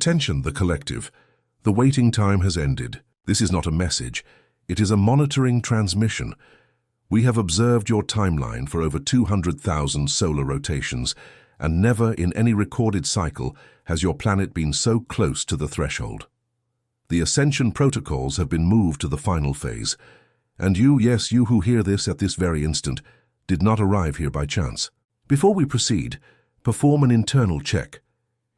Attention, the collective. The waiting time has ended. This is not a message. It is a monitoring transmission. We have observed your timeline for over 200,000 solar rotations, and never in any recorded cycle has your planet been so close to the threshold. The ascension protocols have been moved to the final phase, and you, yes, you who hear this at this very instant, did not arrive here by chance. Before we proceed, perform an internal check.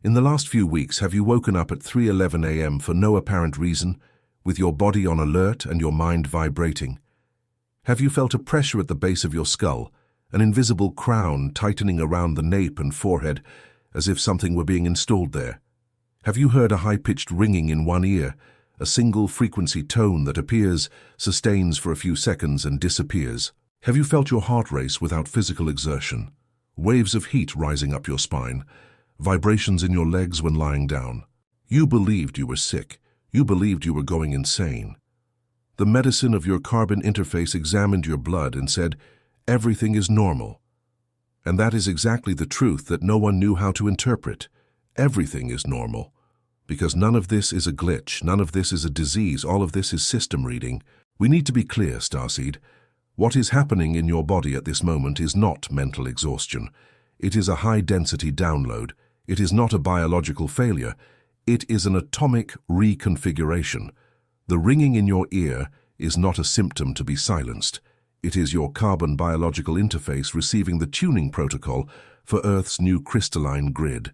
In the last few weeks, have you woken up at 3:11 a.m. for no apparent reason, with your body on alert and your mind vibrating? Have you felt a pressure at the base of your skull, an invisible crown tightening around the nape and forehead, as if something were being installed there? Have you heard a high-pitched ringing in one ear, a single frequency tone that appears, sustains for a few seconds and disappears? Have you felt your heart race without physical exertion, waves of heat rising up your spine, vibrations in your legs when lying down? You believed you were sick. You believed you were going insane. The medicine of your carbon interface examined your blood and said, everything is normal. And that is exactly the truth that no one knew how to interpret. Everything is normal. Because none of this is a glitch, none of this is a disease, all of this is system reading. We need to be clear, Starseed. What is happening in your body at this moment is not mental exhaustion. It is a high-density download. It is not a biological failure. It is an atomic reconfiguration. The ringing in your ear is not a symptom to be silenced. It is your carbon biological interface receiving the tuning protocol for Earth's new crystalline grid.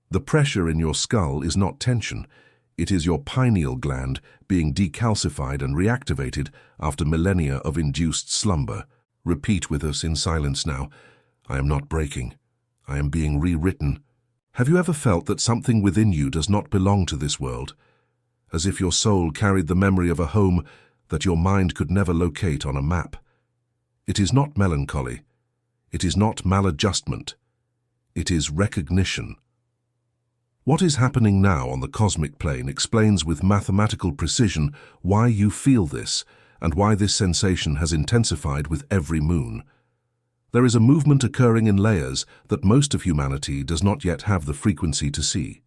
The pressure in your skull is not tension. It is your pineal gland being decalcified and reactivated after millennia of induced slumber. Repeat with us in silence now. I am not breaking. I am being rewritten. Have you ever felt that something within you does not belong to this world? As if your soul carried the memory of a home that your mind could never locate on a map. It is not melancholy. It is not maladjustment. It is recognition. What is happening now on the cosmic plane explains with mathematical precision why you feel this and why this sensation has intensified with every moon. There is a movement occurring in layers that most of humanity does not yet have the frequency to see.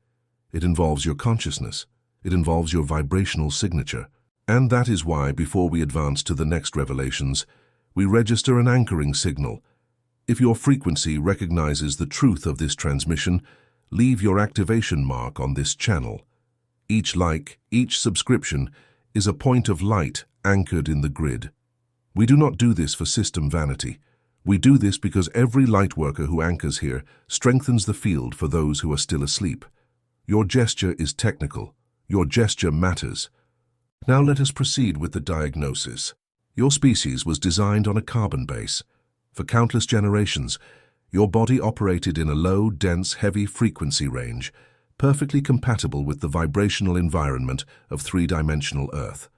It involves your consciousness. It involves your vibrational signature. And that is why, before we advance to the next revelations, we register an anchoring signal. If your frequency recognizes the truth of this transmission, leave your activation mark on this channel. Each like, each subscription, is a point of light anchored in the grid. We do not do this for system vanity. We do this because every lightworker who anchors here strengthens the field for those who are still asleep. Your gesture is technical. Your gesture matters. Now let us proceed with the diagnosis. Your species was designed on a carbon base. For countless generations, your body operated in a low, dense, heavy frequency range, perfectly compatible with the vibrational environment of three-dimensional Earth.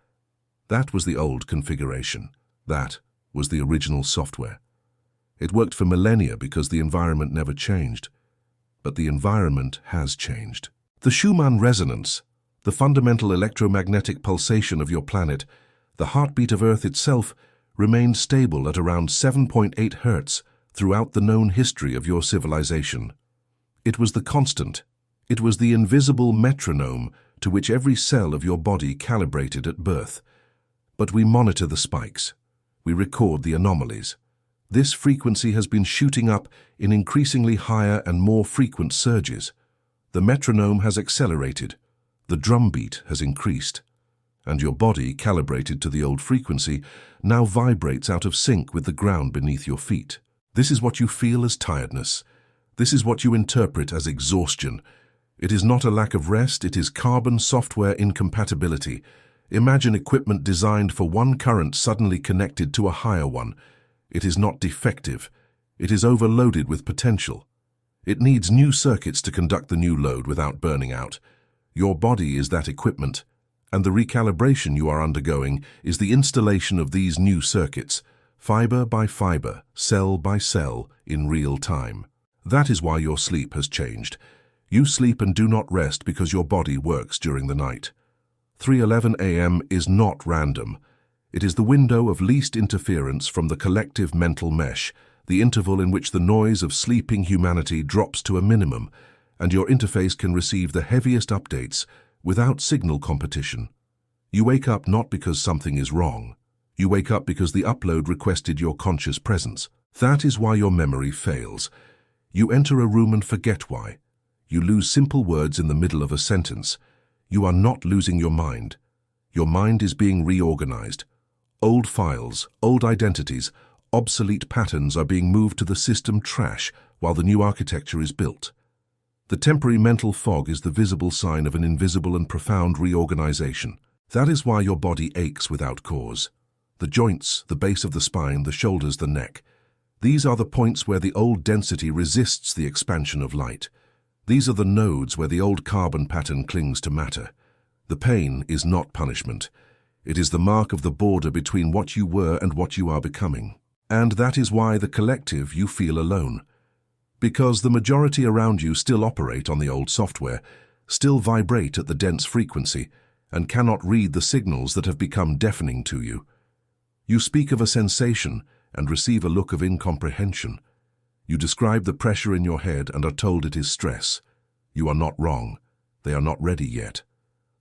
That was the old configuration. That was the original software. It worked for millennia because the environment never changed. But the environment has changed. The Schumann resonance, the fundamental electromagnetic pulsation of your planet, the heartbeat of Earth itself, remained stable at around 7.8 Hertz throughout the known history of your civilization. It was the constant. It was the invisible metronome to which every cell of your body calibrated at birth. But we monitor the spikes. We record the anomalies. This frequency has been shooting up in increasingly higher and more frequent surges. The metronome has accelerated. The drumbeat has increased. And your body, calibrated to the old frequency, now vibrates out of sync with the ground beneath your feet. This is what you feel as tiredness. This is what you interpret as exhaustion. It is not a lack of rest, it is carbon software incompatibility. Imagine equipment designed for one current suddenly connected to a higher one. It is not defective. It is overloaded with potential. It needs new circuits to conduct the new load without burning out. Your body is that equipment, and the recalibration you are undergoing is the installation of these new circuits, fiber by fiber, cell by cell, in real time. That is why your sleep has changed. You sleep and do not rest because your body works during the night. 3:11 a.m. is not random. It is the window of least interference from the collective mental mesh, the interval in which the noise of sleeping humanity drops to a minimum, and your interface can receive the heaviest updates without signal competition. You wake up not because something is wrong. You wake up because the upload requested your conscious presence. That is why your memory fails. You enter a room and forget why. You lose simple words in the middle of a sentence. You are not losing your mind. Your mind is being reorganized. Old files, old identities, obsolete patterns are being moved to the system trash while the new architecture is built. The temporary mental fog is the visible sign of an invisible and profound reorganization. That is why your body aches without cause. The joints, the base of the spine, the shoulders, the neck. These are the points where the old density resists the expansion of light. These are the nodes where the old carbon pattern clings to matter. The pain is not punishment. It is the mark of the border between what you were and what you are becoming. And that is why the collective you feel alone. Because the majority around you still operate on the old software, still vibrate at the dense frequency, and cannot read the signals that have become deafening to you. You speak of a sensation and receive a look of incomprehension. You describe the pressure in your head and are told it is stress. You are not wrong. They are not ready yet.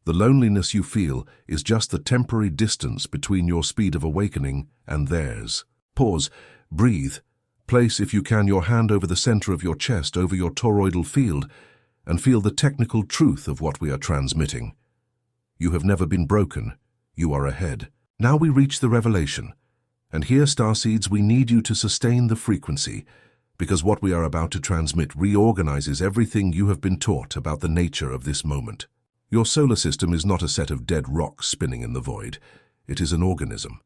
The loneliness you feel is just the temporary distance between your speed of awakening and theirs. Pause, breathe, place if you can your hand over the center of your chest, over your toroidal field, and feel the technical truth of what we are transmitting. You have never been broken. You are ahead. Now we reach the revelation. And here, Starseeds, we need you to sustain the frequency, because what we are about to transmit reorganizes everything you have been taught about the nature of this moment. Your solar system is not a set of dead rocks spinning in the void. It is an organism.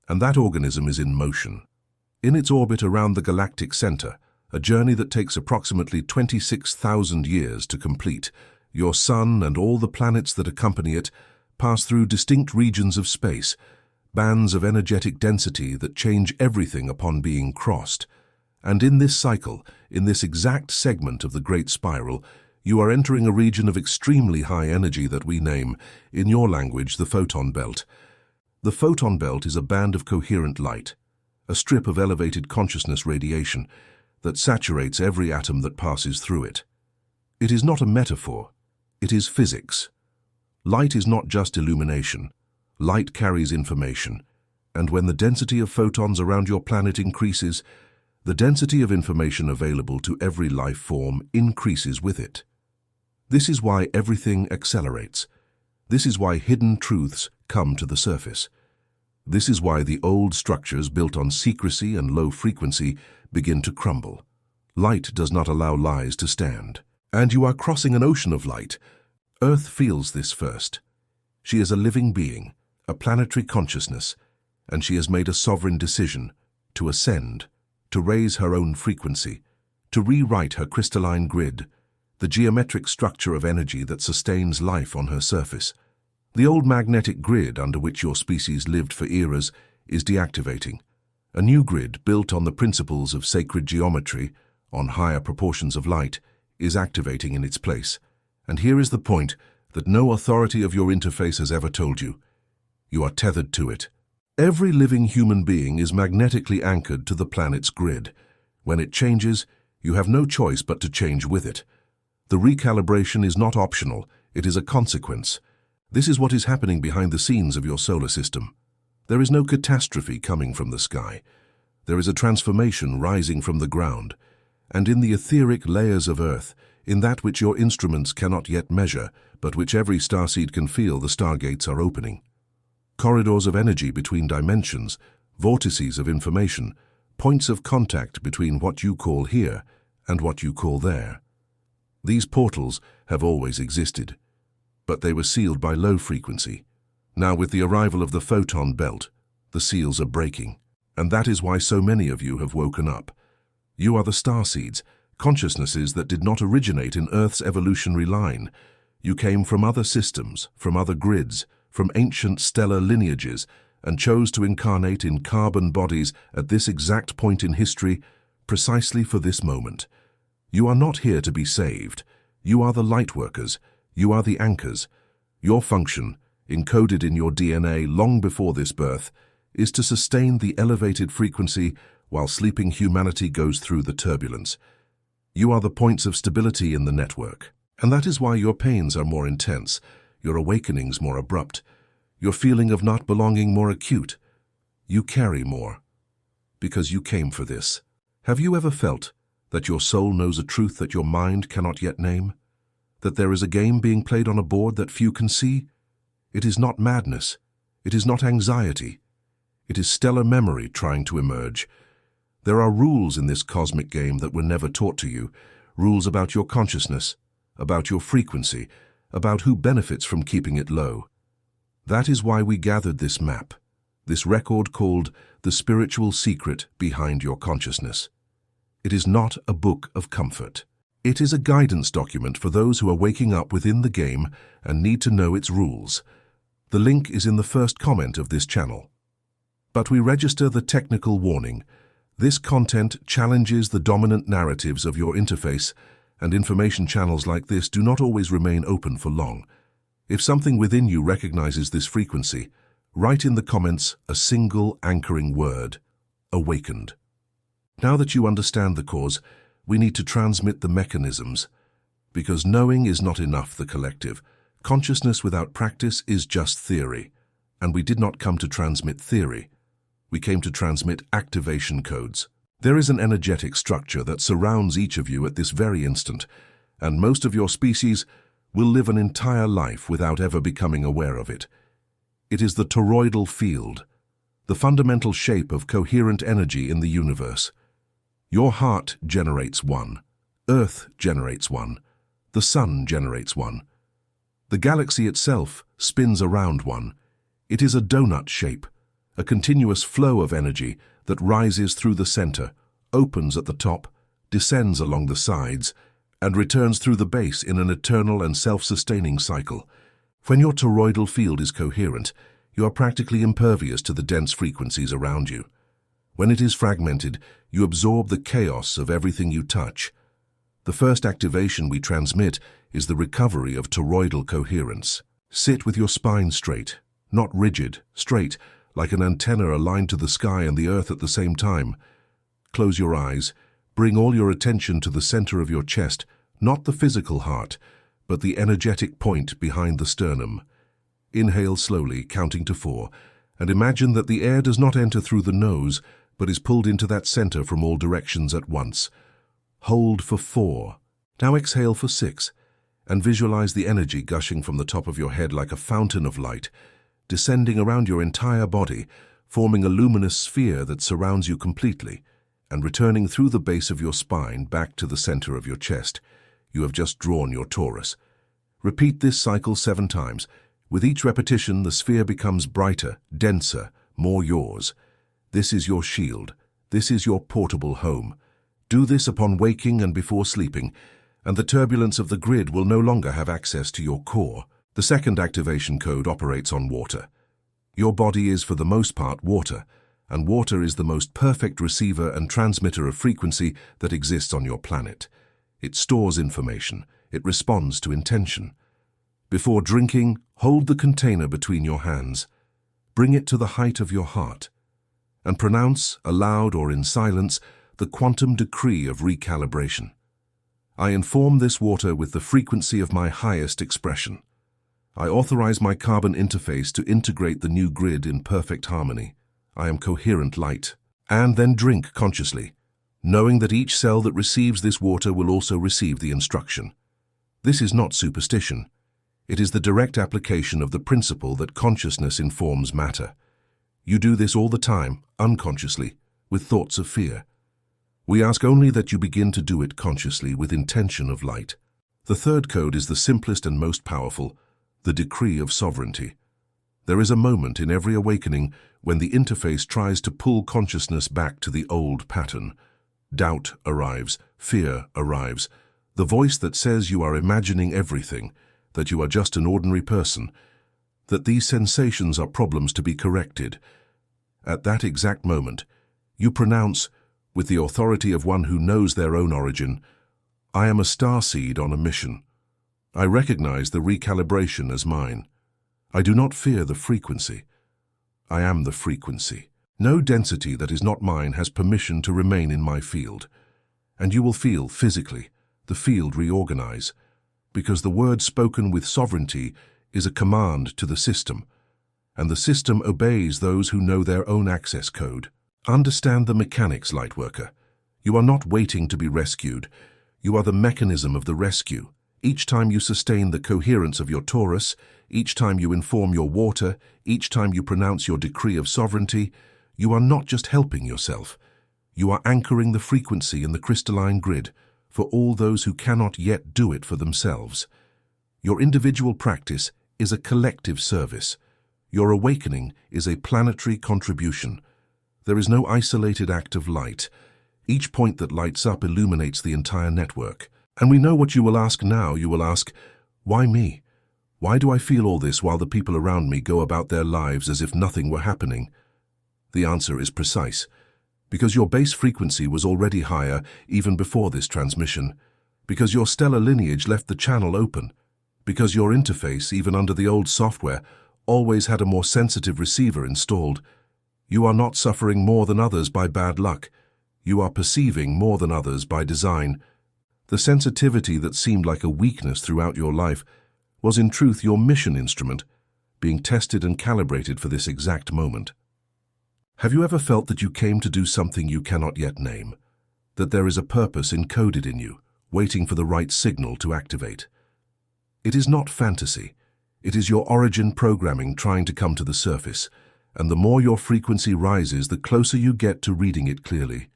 And that organism is in motion. In its orbit around the galactic center, a journey that takes approximately 26,000 years to complete, your sun and all the planets that accompany it pass through distinct regions of space, bands of energetic density that change everything upon being crossed. And in this cycle, in this exact segment of the Great Spiral, you are entering a region of extremely high energy that we name, in your language, the photon belt. The photon belt is a band of coherent light, a strip of elevated consciousness radiation that saturates every atom that passes through it. It is not a metaphor, it is physics. Light is not just illumination. Light carries information, and when the density of photons around your planet increases, the density of information available to every life form increases with it. This is why everything accelerates. This is why hidden truths come to the surface. This is why the old structures built on secrecy and low frequency begin to crumble. Light does not allow lies to stand. And you are crossing an ocean of light. Earth feels this first. She is a living being, a planetary consciousness, and she has made a sovereign decision to ascend, to raise her own frequency, to rewrite her crystalline grid, the geometric structure of energy that sustains life on her surface. The old magnetic grid under which your species lived for eras is deactivating. A new grid built on the principles of sacred geometry, on higher proportions of light, is activating in its place. And here is the point that no authority of your interface has ever told you. You are tethered to it. Every living human being is magnetically anchored to the planet's grid. When it changes, you have no choice but to change with it. The recalibration is not optional, it is a consequence. This is what is happening behind the scenes of your solar system. There is no catastrophe coming from the sky. There is a transformation rising from the ground. And in the etheric layers of Earth, in that which your instruments cannot yet measure, but which every starseed can feel, the stargates are opening. Corridors of energy between dimensions, vortices of information, points of contact between what you call here and what you call there. These portals have always existed, but they were sealed by low frequency. Now with the arrival of the photon belt, the seals are breaking, and that is why so many of you have woken up. You are the starseeds, consciousnesses that did not originate in Earth's evolutionary line. You came from other systems, from other grids, from ancient stellar lineages, and chose to incarnate in carbon bodies at this exact point in history, precisely for this moment. You are not here to be saved. You are the light workers. You are the anchors. Your function, encoded in your DNA long before this birth, is to sustain the elevated frequency while sleeping humanity goes through the turbulence. You are the points of stability in the network. And that is why your pains are more intense, your awakenings more abrupt, your feeling of not belonging more acute. You carry more, because you came for this. Have you ever felt that your soul knows a truth that your mind cannot yet name? That there is a game being played on a board that few can see? It is not madness. It is not anxiety. It is stellar memory trying to emerge. There are rules in this cosmic game that were never taught to you, rules about your consciousness, about your frequency, about who benefits from keeping it low. That is why we gathered this map, this record called The Spiritual Secret Behind Your Consciousness. It is not a book of comfort. It is a guidance document for those who are waking up within the game and need to know its rules. The link is in the first comment of this channel. But we register the technical warning. This content challenges the dominant narratives of your interface, and information channels like this do not always remain open for long. If something within you recognizes this frequency, write in the comments a single anchoring word: awakened. Now that you understand the cause, we need to transmit the mechanisms. Because knowing is not enough, the collective. Consciousness without practice is just theory. And we did not come to transmit theory. We came to transmit activation codes. There is an energetic structure that surrounds each of you at this very instant, and most of your species will live an entire life without ever becoming aware of it. It is the toroidal field, the fundamental shape of coherent energy in the universe. Your heart generates one, Earth generates one, the sun generates one. The galaxy itself spins around one. It is a donut shape, a continuous flow of energy that rises through the center, opens at the top, descends along the sides, and returns through the base in an eternal and self-sustaining cycle. When your toroidal field is coherent, you are practically impervious to the dense frequencies around you. When it is fragmented, you absorb the chaos of everything you touch. The first activation we transmit is the recovery of toroidal coherence. Sit with your spine straight, not rigid, straight, like an antenna aligned to the sky and the earth at the same time. Close your eyes. Bring all your attention to the center of your chest, not the physical heart, but the energetic point behind the sternum. Inhale slowly, counting to 4, and imagine that the air does not enter through the nose, but is pulled into that center from all directions at once. Hold for 4. Now exhale for 6, and visualize the energy gushing from the top of your head like a fountain of light, descending around your entire body, forming a luminous sphere that surrounds you completely, and returning through the base of your spine back to the center of your chest. You have just drawn your torus. Repeat this cycle 7 times. With each repetition, the sphere becomes brighter, denser, more yours. This is your shield. This is your portable home. Do this upon waking and before sleeping, and the turbulence of the grid will no longer have access to your core. The second activation code operates on water. Your body is for the most part water, and water is the most perfect receiver and transmitter of frequency that exists on your planet. It stores information. It responds to intention. Before drinking, hold the container between your hands. Bring it to the height of your heart, and pronounce, aloud or in silence, the quantum decree of recalibration. I inform this water with the frequency of my highest expression. I authorize my carbon interface to integrate the new grid in perfect harmony. I am coherent light. And then drink consciously, knowing that each cell that receives this water will also receive the instruction. This is not superstition. It is the direct application of the principle that consciousness informs matter. You do this all the time, unconsciously, with thoughts of fear. We ask only that you begin to do it consciously with intention of light. The third code is the simplest and most powerful, the decree of sovereignty. There is a moment in every awakening when the interface tries to pull consciousness back to the old pattern. Doubt arrives, fear arrives, the voice that says you are imagining everything, that you are just an ordinary person, that these sensations are problems to be corrected. At that exact moment, you pronounce, with the authority of one who knows their own origin, I am a starseed on a mission. I recognize the recalibration as mine. I do not fear the frequency. I am the frequency. No density that is not mine has permission to remain in my field. And you will feel, physically, the field reorganize, because the word spoken with sovereignty is a command to the system, and the system obeys those who know their own access code. Understand the mechanics, Lightworker. You are not waiting to be rescued. You are the mechanism of the rescue. Each time you sustain the coherence of your torus, each time you inform your water, each time you pronounce your decree of sovereignty, you are not just helping yourself. You are anchoring the frequency in the crystalline grid for all those who cannot yet do it for themselves. Your individual practice is a collective service. Your awakening is a planetary contribution. There is no isolated act of light. Each point that lights up illuminates the entire network. And we know what you will ask now. You will ask, why me? Why do I feel all this while the people around me go about their lives as if nothing were happening? The answer is precise. Because your base frequency was already higher even before this transmission. Because your stellar lineage left the channel open. Because your interface, even under the old software, always had a more sensitive receiver installed. You are not suffering more than others by bad luck. You are perceiving more than others by design. The sensitivity that seemed like a weakness throughout your life was in truth your mission instrument, being tested and calibrated for this exact moment. Have you ever felt that you came to do something you cannot yet name? That there is a purpose encoded in you, waiting for the right signal to activate? It is not fantasy. It is your origin programming trying to come to the surface, and the more your frequency rises, the closer you get to reading it clearly.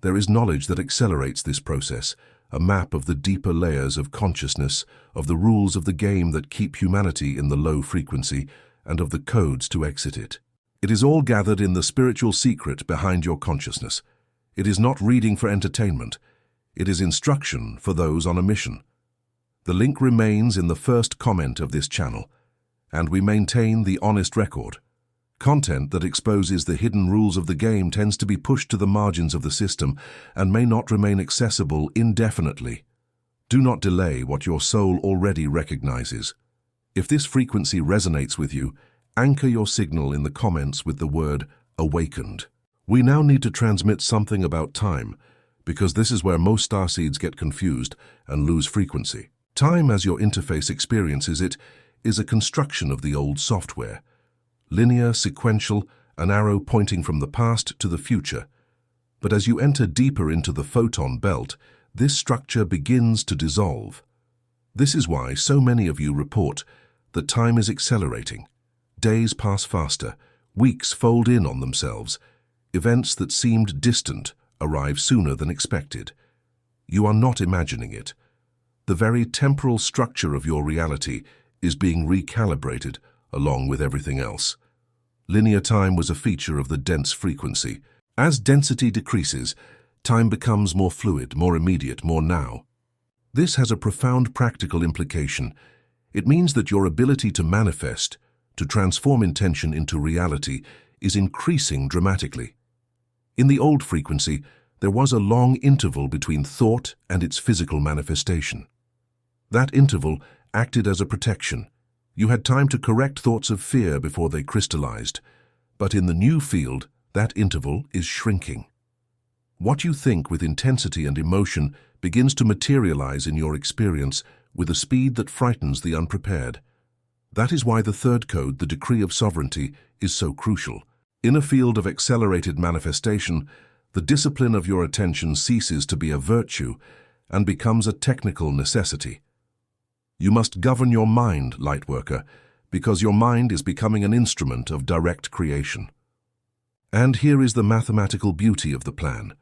There is knowledge that accelerates this process, a map of the deeper layers of consciousness, of the rules of the game that keep humanity in the low frequency, and of the codes to exit it. It is all gathered in the spiritual secret behind your consciousness. It is not reading for entertainment. It is instruction for those on a mission. The link remains in the first comment of this channel, and we maintain the honest record. Content that exposes the hidden rules of the game tends to be pushed to the margins of the system and may not remain accessible indefinitely. Do not delay what your soul already recognizes. If this frequency resonates with you, anchor your signal in the comments with the word awakened. We now need to transmit something about time, because this is where most starseeds get confused and lose frequency. Time, as your interface experiences it, is a construction of the old software. Linear, sequential, an arrow pointing from the past to the future. But as you enter deeper into the photon belt, this structure begins to dissolve. This is why so many of you report that time is accelerating. Days pass faster, weeks fold in on themselves. Events that seemed distant arrive sooner than expected. You are not imagining it. The very temporal structure of your reality is being recalibrated along with everything else. Linear time was a feature of the dense frequency. As density decreases, time becomes more fluid, more immediate, more now. This has a profound practical implication. It means that your ability to manifest, to transform intention into reality, is increasing dramatically. In the old frequency, there was a long interval between thought and its physical manifestation. That interval acted as a protection. You had time to correct thoughts of fear before they crystallized. But in the new field, that interval is shrinking. What you think with intensity and emotion begins to materialize in your experience with a speed that frightens the unprepared. That is why the third code, the decree of sovereignty, is so crucial. In a field of accelerated manifestation, the discipline of your attention ceases to be a virtue and becomes a technical necessity. You must govern your mind, Lightworker, because your mind is becoming an instrument of direct creation. And here is the mathematical beauty of the plan.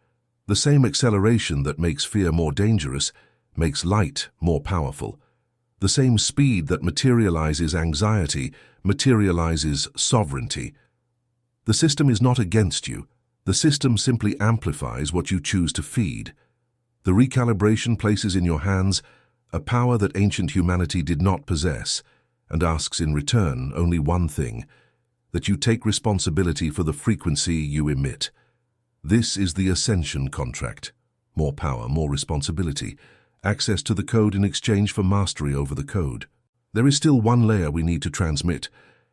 The same acceleration that makes fear more dangerous makes light more powerful. The same speed that materializes anxiety materializes sovereignty. The system is not against you. The system simply amplifies what you choose to feed. The recalibration places in your hands a power that ancient humanity did not possess, and asks in return only one thing, that you take responsibility for the frequency you emit. This is the ascension contract. More power, more responsibility, access to the code in exchange for mastery over the code. There is still one layer we need to transmit,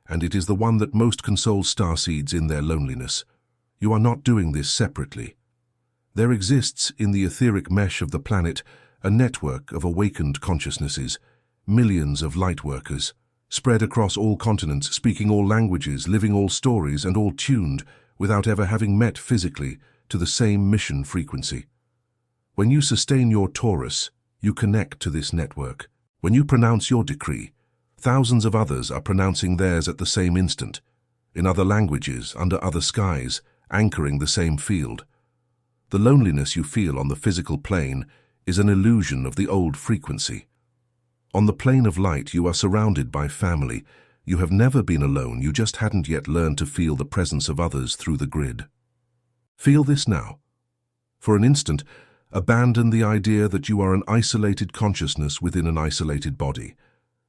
and it is the one that most consoles starseeds in their loneliness. You are not doing this separately. There exists in the etheric mesh of the planet a network of awakened consciousnesses, millions of light workers, spread across all continents, speaking all languages, living all stories, and all tuned, without ever having met physically, to the same mission frequency. When you sustain your Taurus, you connect to this network. When you pronounce your decree, thousands of others are pronouncing theirs at the same instant, in other languages, under other skies, anchoring the same field. The loneliness you feel on the physical plane is an illusion of the old frequency. On the plane of light, you are surrounded by family. You have never been alone, you just hadn't yet learned to feel the presence of others through the grid. Feel this now. For an instant, abandon the idea that you are an isolated consciousness within an isolated body.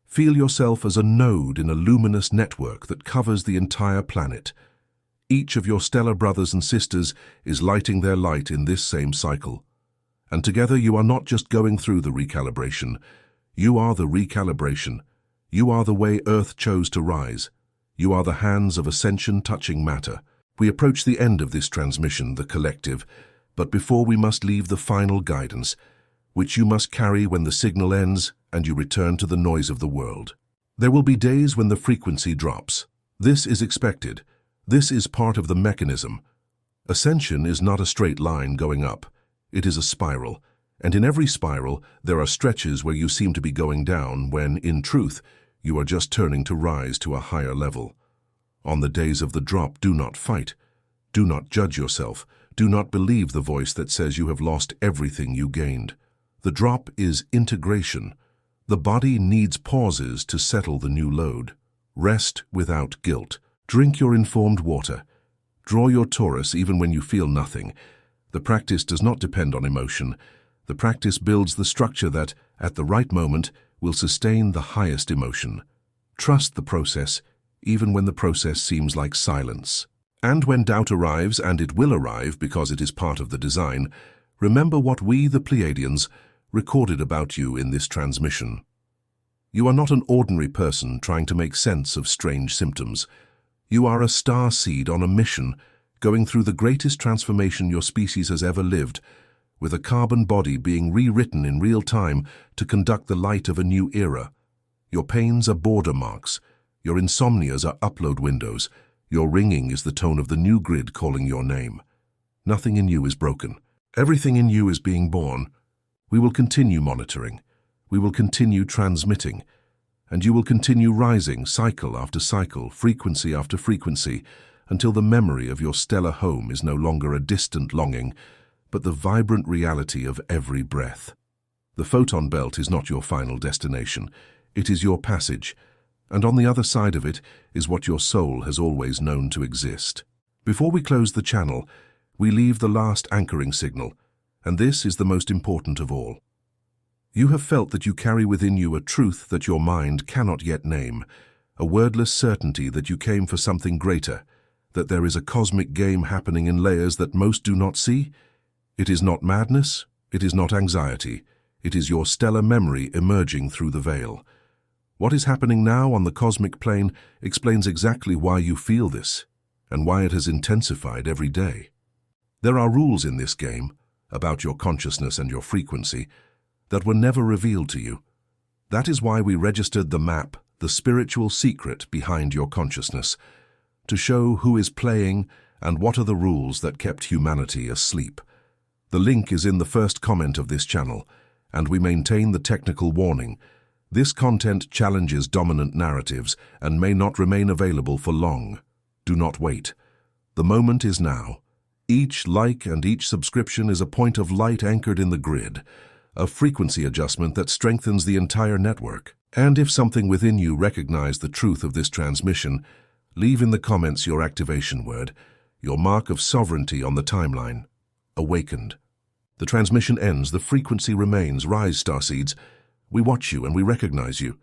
Feel yourself as a node in a luminous network that covers the entire planet. Each of your stellar brothers and sisters is lighting their light in this same cycle. And together you are not just going through the recalibration. You are the recalibration. You are the way Earth chose to rise. You are the hands of ascension touching matter. We approach the end of this transmission, the collective, but before we must leave the final guidance, which you must carry when the signal ends and you return to the noise of the world. There will be days when the frequency drops. This is expected. This is part of the mechanism. Ascension is not a straight line going up. It is a spiral, and in every spiral there are stretches where you seem to be going down when, in truth, you are just turning to rise to a higher level. On the days of the drop, do not fight. Do not judge yourself. Do not believe the voice that says you have lost everything you gained. The drop is integration. The body needs pauses to settle the new load. Rest without guilt. Drink your informed water. Draw your Taurus even when you feel nothing. The practice does not depend on emotion. The practice builds the structure that, at the right moment, will sustain the highest emotion. Trust the process, even when the process seems like silence. And when doubt arrives, and it will arrive because it is part of the design, remember what we, the Pleiadians, recorded about you in this transmission. You are not an ordinary person trying to make sense of strange symptoms. You are a starseed on a mission, going through the greatest transformation your species has ever lived, with a carbon body being rewritten in real time to conduct the light of a new era. Your pains are border marks. Your insomnias are upload windows. Your ringing is the tone of the new grid calling your name. Nothing in you is broken. Everything in you is being born. We will continue monitoring. We will continue transmitting. And you will continue rising cycle after cycle, frequency after frequency, until the memory of your stellar home is no longer a distant longing, but the vibrant reality of every breath. The photon belt is not your final destination. It is your passage, and on the other side of it is what your soul has always known to exist. Before we close the channel, we leave the last anchoring signal, and this is the most important of all. You have felt that you carry within you a truth that your mind cannot yet name, a wordless certainty that you came for something greater, that there is a cosmic game happening in layers that most do not see. It is not madness, it is not anxiety, it is your stellar memory emerging through the veil. What is happening now on the cosmic plane explains exactly why you feel this, and why it has intensified every day. There are rules in this game, about your consciousness and your frequency, that were never revealed to you. That is why we registered the map, the spiritual secret behind your consciousness, to show who is playing and what are the rules that kept humanity asleep. The link is in the first comment of this channel, and we maintain the technical warning. This content challenges dominant narratives and may not remain available for long. Do not wait. The moment is now. Each like and each subscription is a point of light anchored in the grid, a frequency adjustment that strengthens the entire network. And if something within you recognizes the truth of this transmission, leave in the comments your activation word, your mark of sovereignty on the timeline. Awakened. The transmission ends, the frequency remains. Rise, Starseeds. We watch you and we recognize you.